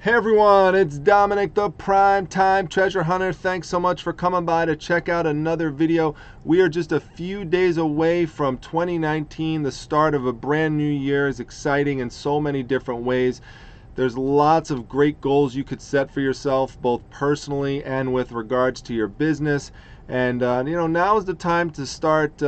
Hey everyone, it's Dominic, the Prime Time Treasure Hunter. Thanks so much for coming by to check out another video. We are just a few days away from 2019. The start of a brand new year is exciting in so many different ways. There's lots of great goals you could set for yourself, both personally and with regards to your business. And now is the time to start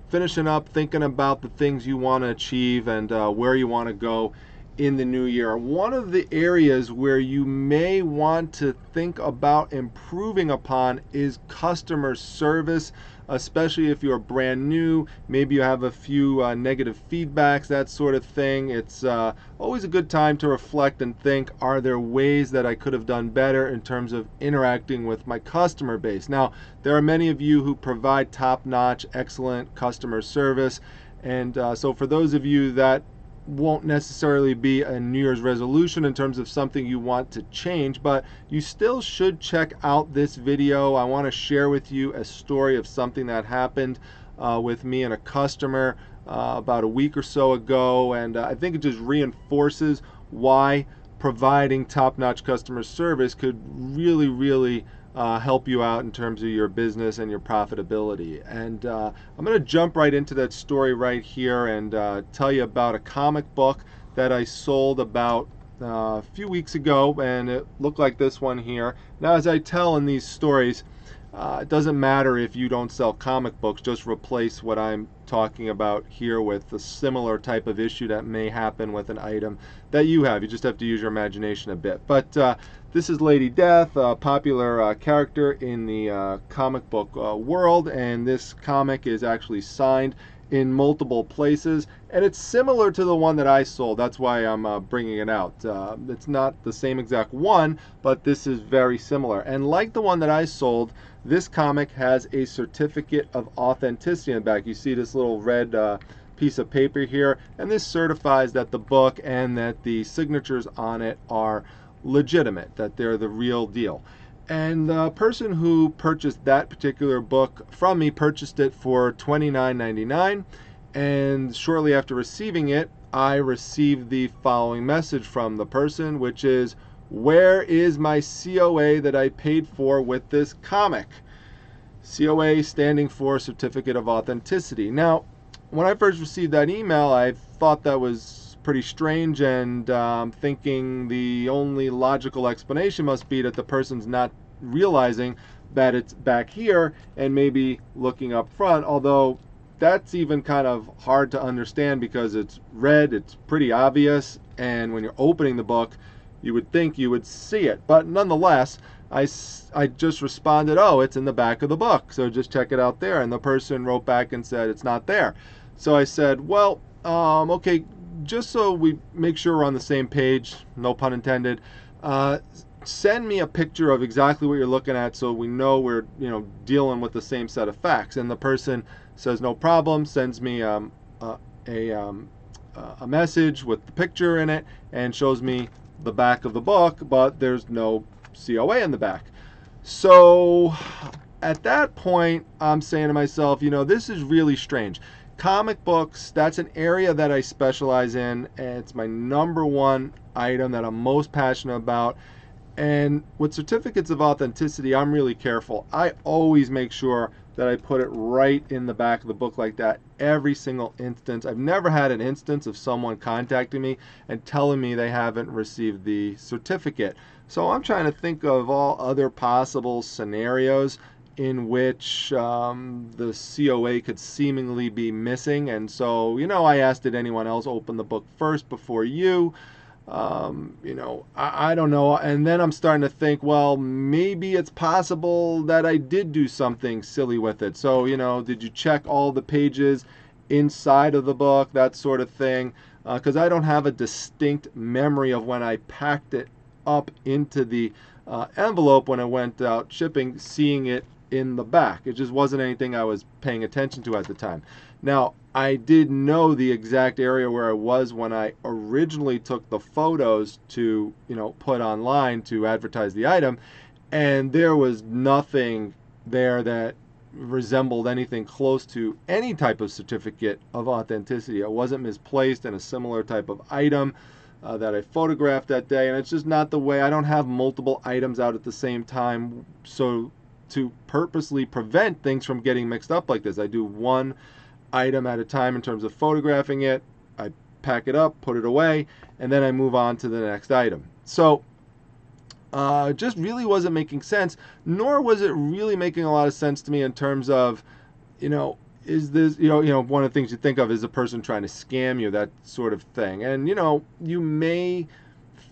finishing up, thinking about the things you want to achieve and where you want to go in the new year. One of the areas where you may want to think about improving upon is customer service, especially if you're brand new. Maybe you have a few negative feedbacks, that sort of thing. It's always a good time to reflect and think, are there ways that I could have done better in terms of interacting with my customer base? Now, there are many of you who provide top-notch, excellent customer service, and so for those of you that won't necessarily be a New Year's resolution in terms of something you want to change, but you still should check out this video. I want to share with you a story of something that happened with me and a customer about a week or so ago, and I think it just reinforces why providing top-notch customer service could really help you out in terms of your business and your profitability. And I'm going to jump right into that story right here and tell you about a comic book that I sold about a few weeks ago, and it looked like this one here. Now, as I tell in these stories, it doesn't matter if you don't sell comic books, just replace what I'm talking about here with a similar type of issue that may happen with an item that you have. You just have to use your imagination a bit. But this is Lady Death, a popular character in the comic book world, and this comic is actually signed in multiple places, and it's similar to the one that I sold. That's why I'm bringing it out. It's not the same exact one, but this is very similar. And like the one that I sold, this comic has a certificate of authenticity in the back. You see this little red piece of paper here, and this certifies that the book and that the signatures on it are legitimate, that they're the real deal. And the person who purchased that particular book from me purchased it for $29.99, and shortly after receiving it, I received the following message from the person, which is, "Where is my COA that I paid for with this comic?" COA standing for Certificate of Authenticity. Now, when I first received that email, I thought that was pretty strange, and thinking the only logical explanation must be that the person's not realizing that it's back here and maybe looking up front, although that's even kind of hard to understand because it's red, it's pretty obvious, and when you're opening the book you would think you would see it. But nonetheless, I just responded, "Oh, it's in the back of the book, so just check it out there." And the person wrote back and said it's not there. So I said, well, okay, just so we make sure we're on the same page, no pun intended, send me a picture of exactly what you're looking at so we know we're dealing with the same set of facts. And the person says no problem, sends me a message with the picture in it and shows me the back of the book, but there's no COA in the back. So at that point, I'm saying to myself, this is really strange. Comic books, that's an area that I specialize in, and it's my #1 item that I'm most passionate about. And with certificates of authenticity, I'm really careful. I always make sure that I put it right in the back of the book like that every single instance. I've never had an instance of someone contacting me and telling me they haven't received the certificate. So I'm trying to think of all other possible scenarios in which the COA could seemingly be missing. And so, I asked, did anyone else open the book first before you? I don't know. And then I'm starting to think, well, maybe it's possible that I did do something silly with it. So, did you check all the pages inside of the book, that sort of thing? Because I don't have a distinct memory of when I packed it up into the envelope when I went out shipping, seeing it in the back. It just wasn't anything I was paying attention to at the time. Now, I did know the exact area where I was when I originally took the photos to, put online to advertise the item, and there was nothing there that resembled anything close to any type of certificate of authenticity. It wasn't misplaced in a similar type of item. that I photographed that day, and it's just not the way. I don't have multiple items out at the same time, so to purposely prevent things from getting mixed up like this, I do one item at a time in terms of photographing it. I pack it up, put it away, and then I move on to the next item. So just really wasn't making sense, nor was it really making a lot of sense to me in terms of, is this, one of the things you think of is a person trying to scam you, that sort of thing. And, you may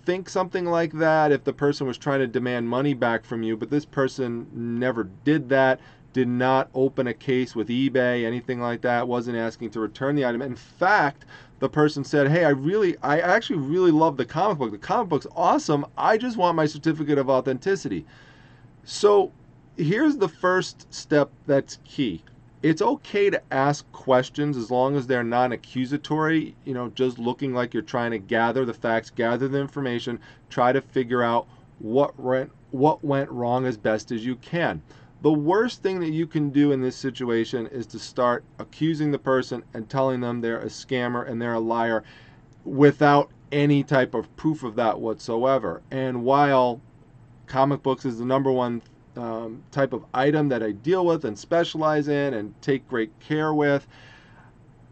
think something like that if the person was trying to demand money back from you, but this person never did that, did not open a case with eBay, anything like that, wasn't asking to return the item. In fact, the person said, hey, I actually really love the comic book. The comic book's awesome. I just want my certificate of authenticity. So here's the first step that's key. It's okay to ask questions as long as they're non-accusatory, just looking like you're trying to gather the facts, gather the information, try to figure out what went wrong as best as you can. The worst thing that you can do in this situation is to start accusing the person and telling them they're a scammer and they're a liar without any type of proof of that whatsoever. And while comic books is the number one type of item that I deal with and specialize in and take great care with,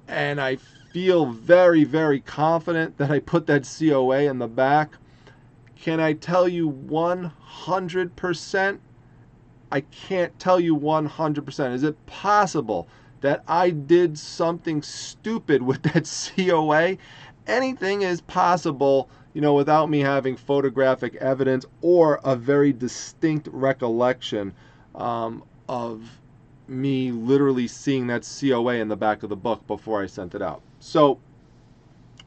and I feel very, very confident that I put that COA in the back, can I tell you 100%? I can't tell you 100%. Is it possible that I did something stupid with that COA? Anything is possible, without me having photographic evidence or a very distinct recollection of me literally seeing that COA in the back of the book before I sent it out. So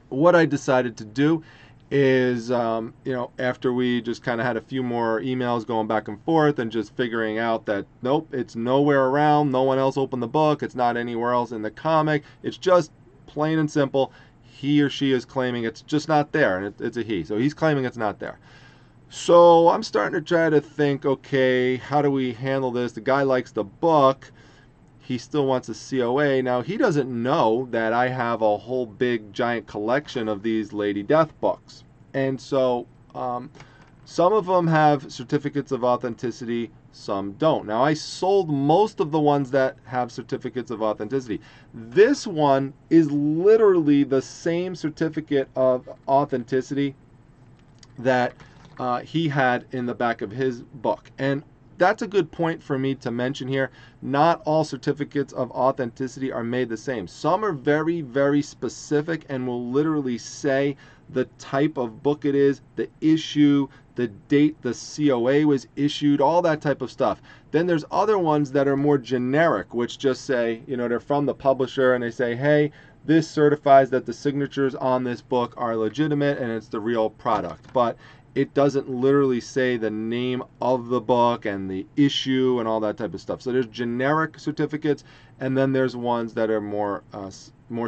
what I decided to do is, after we just kind of had a few more emails going back and forth and just figuring out that, nope, it's nowhere around, no one else opened the book, it's not anywhere else in the comic, it's just plain and simple, he or she is claiming it's just not there, and it's a he, so he's claiming it's not there. So I'm starting to try to think, okay, how do we handle this? The guy likes the book, he still wants a COA. Now, he doesn't know that I have a whole big giant collection of these Lady Death books. And so some of them have certificates of authenticity, some don't. Now, I sold most of the ones that have certificates of authenticity. This one is literally the same certificate of authenticity that he had in the back of his book. And that's a good point for me to mention here. Not all certificates of authenticity are made the same. Some are very, very specific and will literally say the type of book it is, the issue, the date the COA was issued, all that type of stuff. Then there's other ones that are more generic, which just say, they're from the publisher and they say, hey, this certifies that the signatures on this book are legitimate and it's the real product. But it doesn't literally say the name of the book and the issue and all that type of stuff. So there's generic certificates, and then there's ones that are more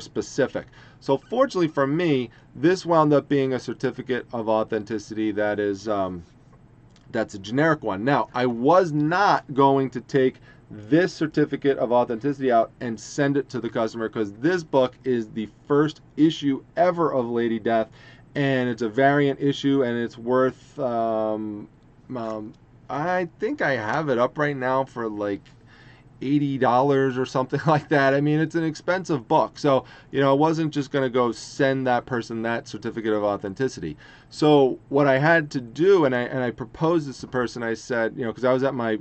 specific. So fortunately for me, this wound up being a certificate of authenticity that is that's a generic one. Now, I was not going to take this certificate of authenticity out and send it to the customer because this book is the first issue ever of Lady Death. And it's a variant issue, and it's worth, I think I have it up right now for like $80 or something like that. I mean, it's an expensive book. So, I wasn't just going to go send that person that certificate of authenticity. So what I had to do, and I proposed this to the person, I said, because I was at my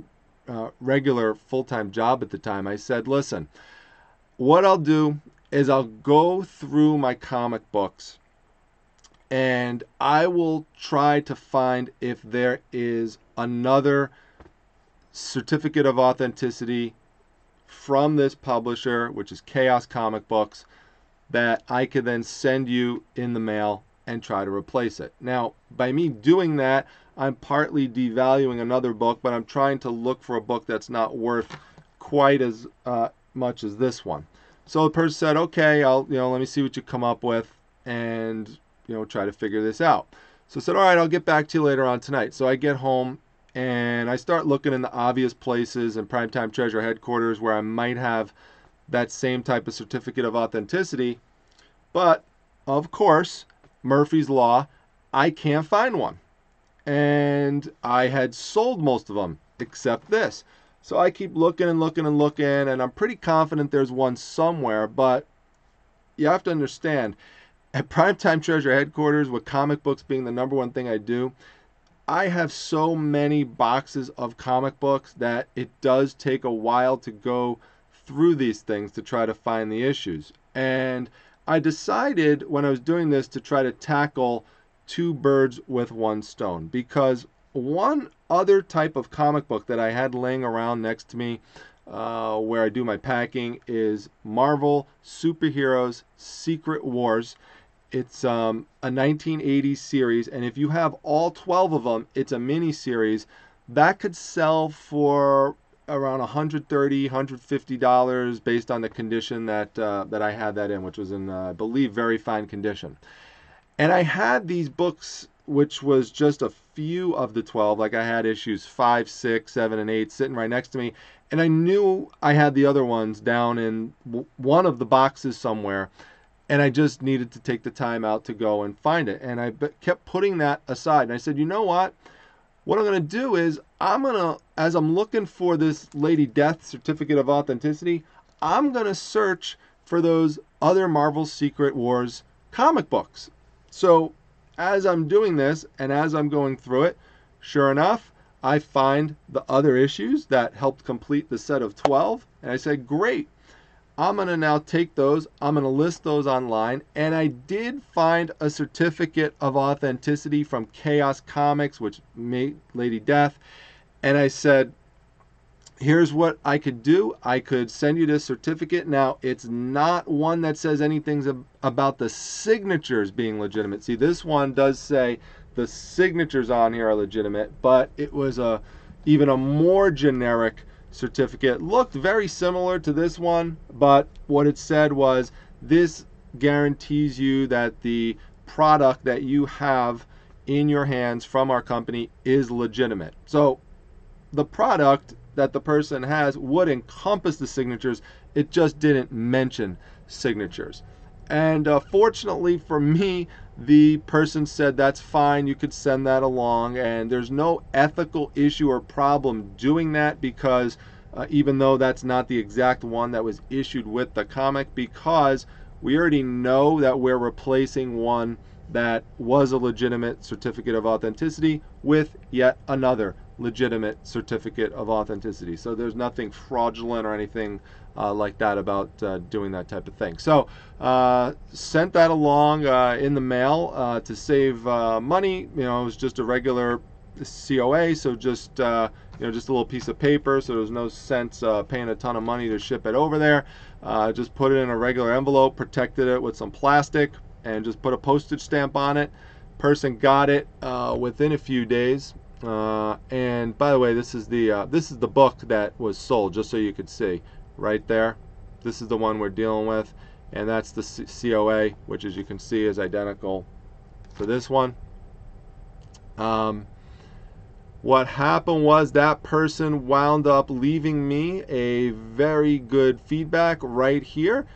regular full-time job at the time, I said, listen, what I'll do is I'll go through my comic books and I will try to find if there is another certificate of authenticity from this publisher, which is Chaos Comic Books, that I could then send you in the mail and try to replace it. Now, by me doing that, I'm partly devaluing another book, but I'm trying to look for a book that's not worth quite as much as this one. So the person said, okay, I'll, let me see what you come up with, and try to figure this out. So I said, all right, I'll get back to you later on tonight. So I get home and I start looking in the obvious places in Primetime Treasure headquarters where I might have that same type of certificate of authenticity. But of course, Murphy's Law, I can't find one. And I had sold most of them except this. So I keep looking and looking and looking, and I'm pretty confident there's one somewhere, but you have to understand, at Primetime Treasure headquarters, with comic books being the #1 thing I do, I have so many boxes of comic books that it does take a while to go through these things to try to find the issues. And I decided when I was doing this to try to tackle 2 birds with 1 stone, because one other type of comic book that I had laying around next to me where I do my packing is Marvel Superheroes Secret Wars. It's a 1980s series, and if you have all 12 of them, it's a mini series that could sell for around $130, $150 based on the condition that I had that in, which was in, I believe, very fine condition. And I had these books, which was just a few of the 12, like I had issues 5, 6, 7, and 8 sitting right next to me, and I knew I had the other ones down in one of the boxes somewhere, and I just needed to take the time out to go and find it. And I kept putting that aside, and I said, you know what I'm going to do is, as I'm looking for this Lady Death Certificate of Authenticity, I'm going to search for those other Marvel Secret Wars comic books. So as I'm doing this and as I'm going through it, sure enough, I find the other issues that helped complete the set of 12. And I said, great, I'm going to now take those, I'm going to list those online. And I did find a certificate of authenticity from Chaos Comics, which made Lady Death. And I said, here's what I could do. I could send you this certificate. Now, it's not one that says anything about the signatures being legitimate. See, this one does say the signatures on here are legitimate, but it was even a more generic certificate. Looked very similar to this one, but what it said was, this guarantees you that the product that you have in your hands from our company is legitimate. So the product that the person has would encompass the signatures, it just didn't mention signatures. And fortunately for me, the person said that's fine, you could send that along, and there's no ethical issue or problem doing that, because even though that's not the exact one that was issued with the comic, because we already know that we're replacing one that was a legitimate certificate of authenticity with yet another legitimate certificate of authenticity. So there's nothing fraudulent or anything like that about doing that type of thing. So sent that along in the mail to save money. You know, it was just a regular COA, so just you know, just a little piece of paper, so there's no sense paying a ton of money to ship it over there. Just put it in a regular envelope, protected it with some plastic, and just put a postage stamp on it. Person got it within a few days. And by the way, this is the book that was sold, just so you could see right there. This is the one we're dealing with, and that's the COA, which, as you can see, is identical to this one. What happened was that person wound up leaving me a very good feedback right here.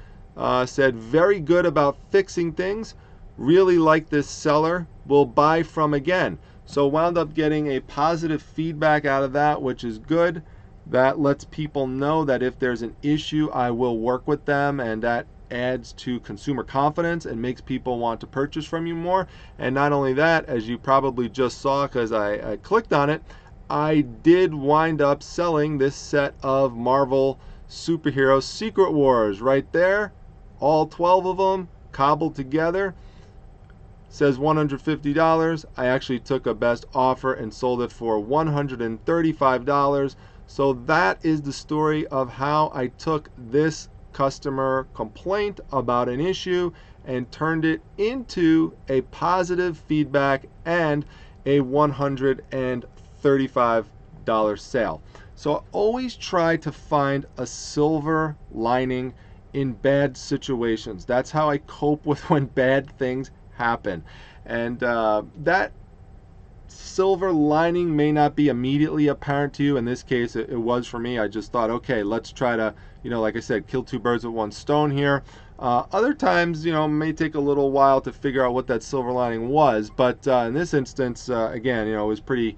Said very good about fixing things, really like this seller, will buy from again. So wound up getting a positive feedback out of that, which is good. That lets people know that if there's an issue, I will work with them, and that adds to consumer confidence and makes people want to purchase from you more. And not only that, as you probably just saw because I clicked on it, I did wind up selling this set of Marvel Superhero Secret Wars right there. All 12 of them cobbled together. Says $150. I actually took a best offer and sold it for $135. So that is the story of how I took this customer complaint about an issue and turned it into a positive feedback and a $135 sale. So always try to find a silver lining in bad situations. That's how I cope with when bad things happen. And that silver lining may not be immediately apparent to you. In this case, it was for me. I just thought, okay, let's try to, you know, like I said, kill 2 birds with 1 stone here. Other times, you know, it may take a little while to figure out what that silver lining was, but in this instance, again, you know, it was pretty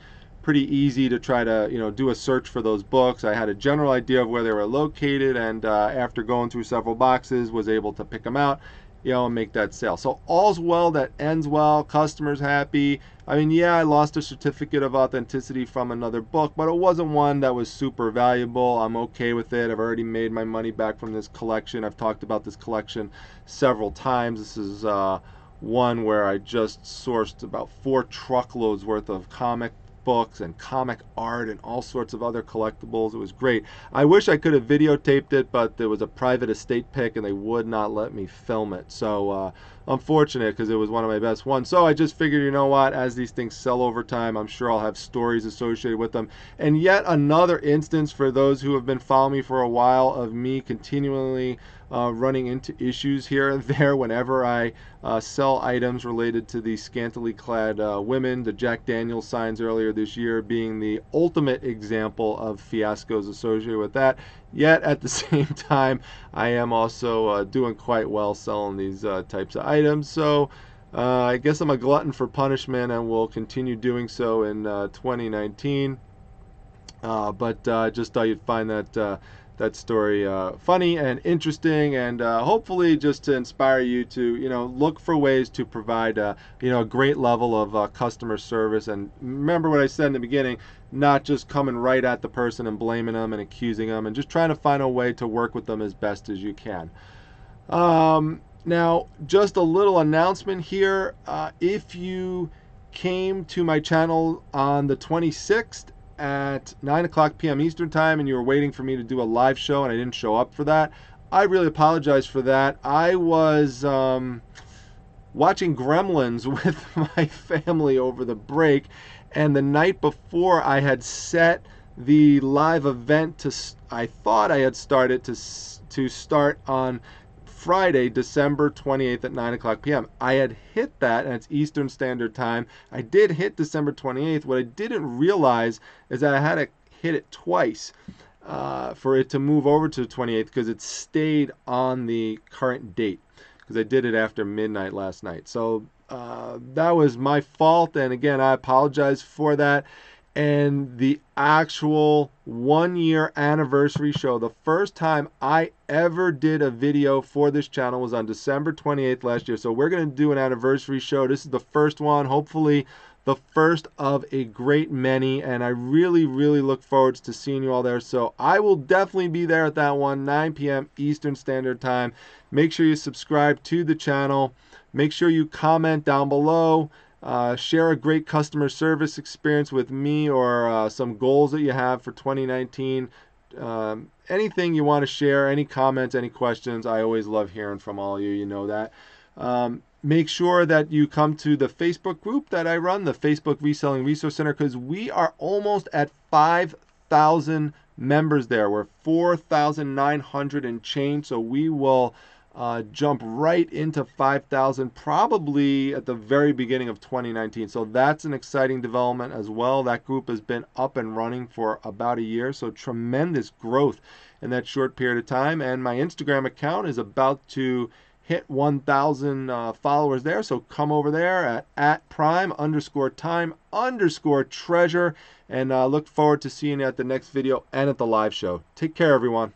easy to try to, you know, do a search for those books. I had a general idea of where they were located, and after going through several boxes, was able to pick them out, you know, and make that sale. So all's well that ends well. Customers happy. I mean, yeah, I lost a certificate of authenticity from another book, but it wasn't one that was super valuable. I'm okay with it. I've already made my money back from this collection. I've talked about this collection several times. This is one where I just sourced about 4 truckloads worth of comic books and comic art and all sorts of other collectibles. It was great. I wish I could have videotaped it, but there was a private estate pick and they would not let me film it. So unfortunate, because it was one of my best ones. So I just figured, you know what, as these things sell over time, I'm sure I'll have stories associated with them. And yet another instance, for those who have been following me for a while, of me continually running into issues here and there whenever I sell items related to the scantily clad women. The Jack Daniels signs earlier this year being the ultimate example of fiascos associated with that. Yet at the same time, I am also doing quite well selling these types of items. So I guess I'm a glutton for punishment and will continue doing so in 2019. But just thought you'd find that story funny and interesting, and hopefully just to inspire you to, you know, look for ways to provide you know, a great level of customer service. And remember what I said in the beginning, not just coming right at the person and blaming them and accusing them, and just trying to find a way to work with them as best as you can. Now, just a little announcement here. If you came to my channel on the 26th at 9 p.m. Eastern time and you were waiting for me to do a live show and I didn't show up for that, I really apologize for that. I was watching Gremlins with my family over the break, and the night before I had set the live event to, I thought I had started to start on Friday, December 28th at 9 p.m. I had hit that, and it's Eastern Standard Time. I did hit December 28th. What I didn't realize is that I had to hit it twice for it to move over to the 28th, because it stayed on the current date, because I did it after midnight last night. So that was my fault, and again, I apologize for that. And the actual 1-year anniversary show, the first time I ever did a video for this channel, was on December 28th last year. So we're going to do an anniversary show. This is the first one, hopefully the first of a great many, and I really look forward to seeing you all there. So I will definitely be there at that one, 9 p.m. Eastern Standard Time. Make sure you subscribe to the channel. Make sure you comment down below. Share a great customer service experience with me, or some goals that you have for 2019. Anything you want to share, any comments, any questions. I always love hearing from all of you. You know that. Make sure that you come to the Facebook group that I run, the Facebook Reselling Resource Center, because we are almost at 5,000 members there. We're 4,900 and change, so we will jump right into 5,000 probably at the very beginning of 2019. So that's an exciting development as well. That group has been up and running for about a year, so tremendous growth in that short period of time. And my Instagram account is about to hit 1,000 followers there, so come over there at prime_time_treasure, and look forward to seeing you at the next video and at the live show. Take care, everyone.